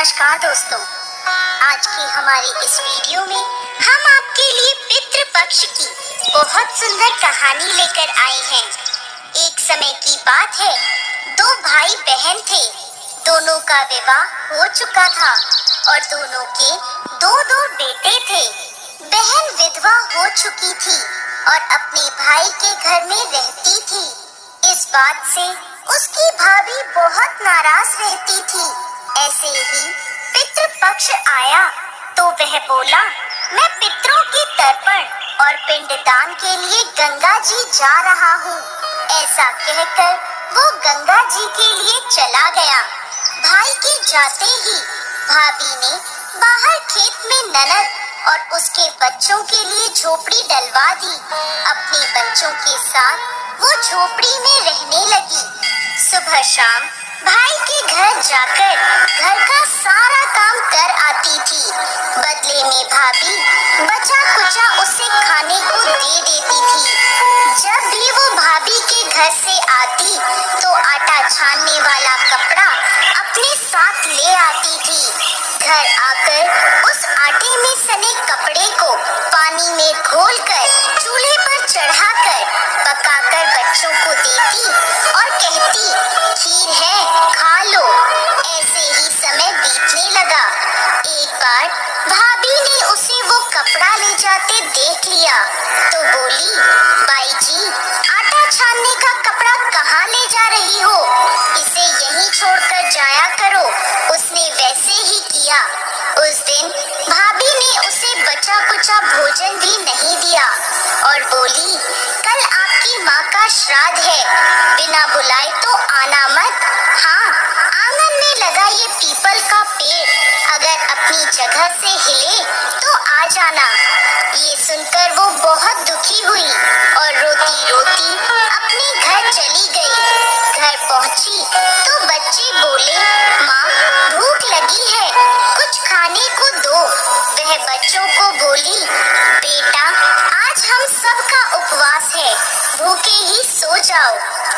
नमस्कार दोस्तों, आज की हमारी इस वीडियो में हम आपके लिए पितृपक्ष की बहुत सुंदर कहानी लेकर आए हैं। एक समय की बात है, दो भाई बहन थे। दोनों का विवाह हो चुका था और दोनों के दो दो बेटे थे। बहन विधवा हो चुकी थी और अपने भाई के घर में रहती थी। इस बात से उसकी भाभी बहुत नाराज रहती थी। ऐसे ही पितृपक्ष आया तो वह बोला, मैं पितरों की तर्पण और पिंडदान के लिए गंगा जी जा रहा हूँ। ऐसा कहकर वो गंगा जी के लिए चला गया। भाई के जाते ही भाभी ने बाहर खेत में ननद और उसके बच्चों के लिए झोपड़ी डलवा दी। अपने बच्चों के साथ वो झोपड़ी में रहने लगी। सुबह शाम भाई के घर जाकर घर का सारा काम कर आती थी। बदले में भाभी बचा कुचा उसे खाने को दे देती थी। जब भी वो भाभी के घर से आती तो आटा छानने वाला कपड़ा अपने साथ ले आती थी। घर आकर उस आटे में सने कपड़े को पानी में घोलकर चूल्हे पर चढ़ाकर पकाकर बच्चों को देती और कहती, खीर है, खा लो। ऐसे ही समय बीतने लगा। एक बार भाभी ने उसे वो कपड़ा ले जाते देख लिया तो बोली, बाई जी, आटा छानने का कपड़ा कहाँ ले जा रही हो? इसे यहीं छोड़कर जाया करो। उसने वैसे ही किया। उस दिन भाभी ने उसे बचा कुचा भोजन भी नहीं दिया और बोली, कल आपकी माँ का श्राद्ध है, बिना बुलाए तो आना मत। हाँ, आंगन में लगा ये पीपल का पेड़ अगर अपनी जगह से हिले तो आ जाना। ये सुनकर वो बहुत दुखी हुई और रोती रोती अपने घर चली गई। घर पहुंची तो बच्चे बोले, माँ, भूख लगी है, कुछ खाने को दो। वह बच्चों को बोली, बेटा, आज हम सबका उपवास है, भूखे ही सो जाओ।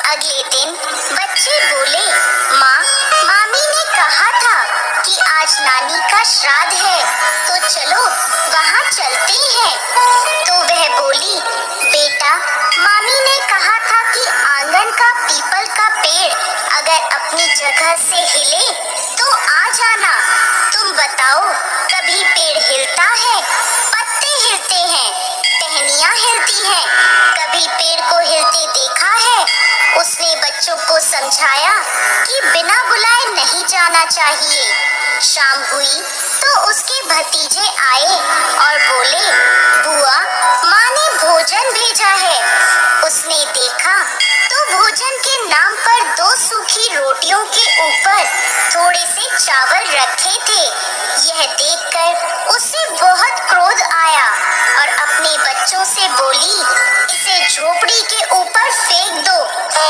अगले दिन बच्चे बोले, माँ, मामी ने कहा था कि आज नानी का श्राद्ध है, तो चलो वहाँ चलते हैं। तो वह बोली, बेटा, मामी ने कहा था कि आंगन का पीपल का पेड़ अगर अपनी जगह से हिले तो आ जाना। तुम बताओ, कभी पेड़ हिलता है? पत्ते हिलते हैं, टहनियाँ हिलती हैं, कभी पेड़ को हिलते देखा है? उसने बच्चों को समझाया कि बिना बुलाए नहीं जाना चाहिए। शाम हुई तो उसके भतीजे आए और बोले, बुआ, माँ ने भोजन भेजा है। उसने देखा तो भोजन के नाम पर 2 सूखी रोटियों के ऊपर थोड़े से चावल रखे थे। यह देखकर उसे बहुत क्रोध आया और अपने बच्चों से बोली, इसे झोपड़ी के ऊपर फेंक दो।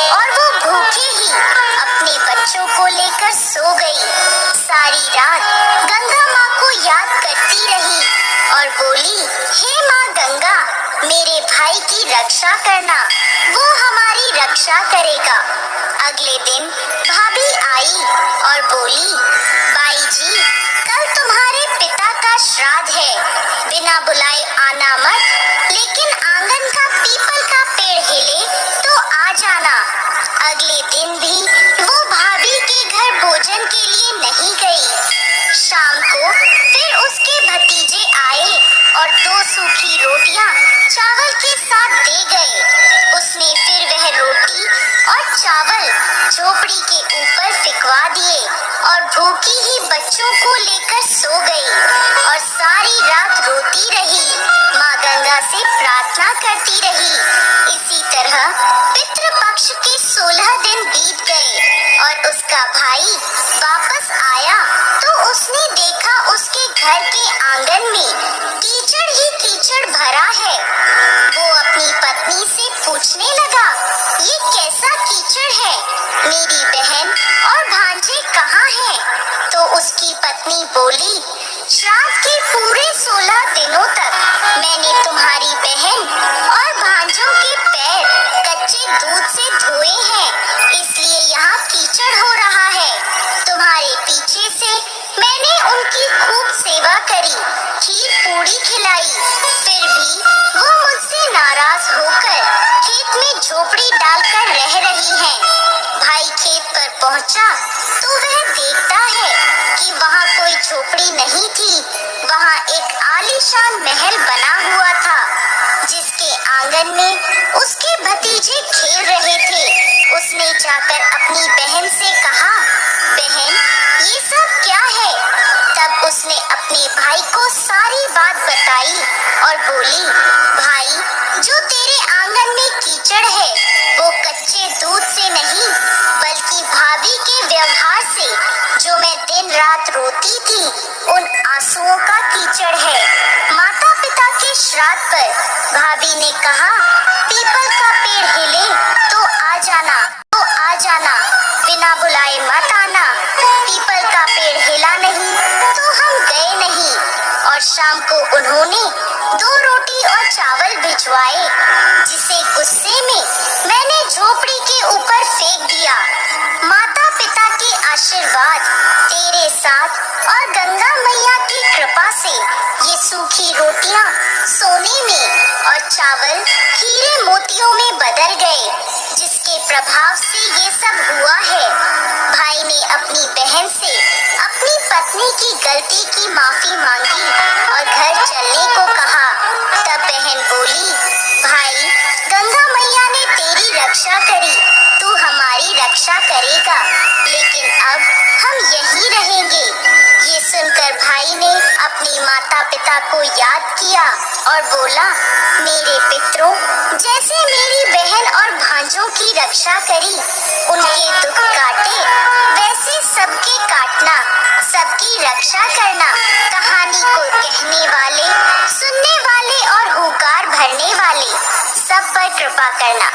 और वो भूखे ही अपने बच्चों को लेकर सो गई। सारी रात गंगा माँ को याद करती रही और बोली, हे माँ गंगा, मेरे भाई की रक्षा करना, वो हमारी रक्षा करेगा। अगले दिन भाभी आई और बोली, बाई जी, कल तुम्हारे पिता का श्राद्ध है, बिना बुलाए आना मत, लेकिन आंगन का पीपल का पेड़ हिले तो आ जाना। अगले दिन भी वो भाभी के घर भोजन के लिए नहीं गई। शाम को फिर उसके भतीजे आए और 2 सूखी रोटियां चावल के साथ दे गए। उसने फिर वह रोटी और चावल झोपड़ी के ऊपर फिकवा दिए और भूखी ही बच्चों को लेकर सो गई और सारी रात रोती रही, माँ गंगा से प्रार्थना करती रही। इसी तरह पितृपक्ष के 16 दिन बीत गए और उसका भाई वापस आया तो उसने देखा उसके घर के आंगन में कीचड़ ही कीचड़ भरा है। वो अपनी पत्नी से पूछने लगा, ये कैसा कीचड़ है? मेरी बहन और भांजे कहाँ हैं? तो उसकी पत्नी बोली, श्राद्ध के पूरे 16 दिनों तक मैंने तुम्हारी बहन और भांजों के पैर कच्चे दूध से धोए हैं, इसलिए यहाँ कीचड़ हो रहा है। तुम्हारे पीछे से मैंने भतीजे खेल रहे थे। उसने जाकर अपनी बहन से कहा, बहन, ये सब क्या है? तब उसने अपने भाई को सारी बात बताई और बोली, भाई, जो तेरे आंगन में कीचड़ है वो कच्चे दूध से नहीं बल्कि भाभी के व्यवहार से, जो मैं दिन रात रोती थी, उन आंसुओं का कीचड़ है। माता पिता के श्राद्ध पर भाभी ने कहा, पीपल का पेड़ हिले तो आ जाना, बिना बुलाए मत आना। पीपल का पेड़ हिला नहीं तो हम गए नहीं। और शाम को उन्होंने 2 रोटी और चावल भिजवाए, जिसे गुस्से में मैंने झोपड़ी के ऊपर फेंक दिया। माता पिता के आशीर्वाद तेरे साथ और गंगा मैया की कृपा से ये सूखी रोटियां सोने में और चावल हीरे मोतियों में बदल गए, जिसके प्रभाव से ये सब हुआ है। भाई ने अपनी बहन से अपनी पत्नी की गलती की माफी मांगी और घर चलने को कहा। तब बहन बोली, भाई, गंगा मैया ने तेरी रक्षा करी, तू हमारी रक्षा करेगा, लेकिन अब हम यहीं रहेंगे। ये सुनकर भाई ने अपने माता पिता को याद किया और बोला, मेरे पितरों, जैसे मेरी बहन और भांजों की रक्षा करी, उनके दुख काटे, वैसे सबके काटना, सबकी रक्षा करना। कहानी को कहने वाले, सुनने वाले और हुंकार भरने वाले सब पर कृपा करना।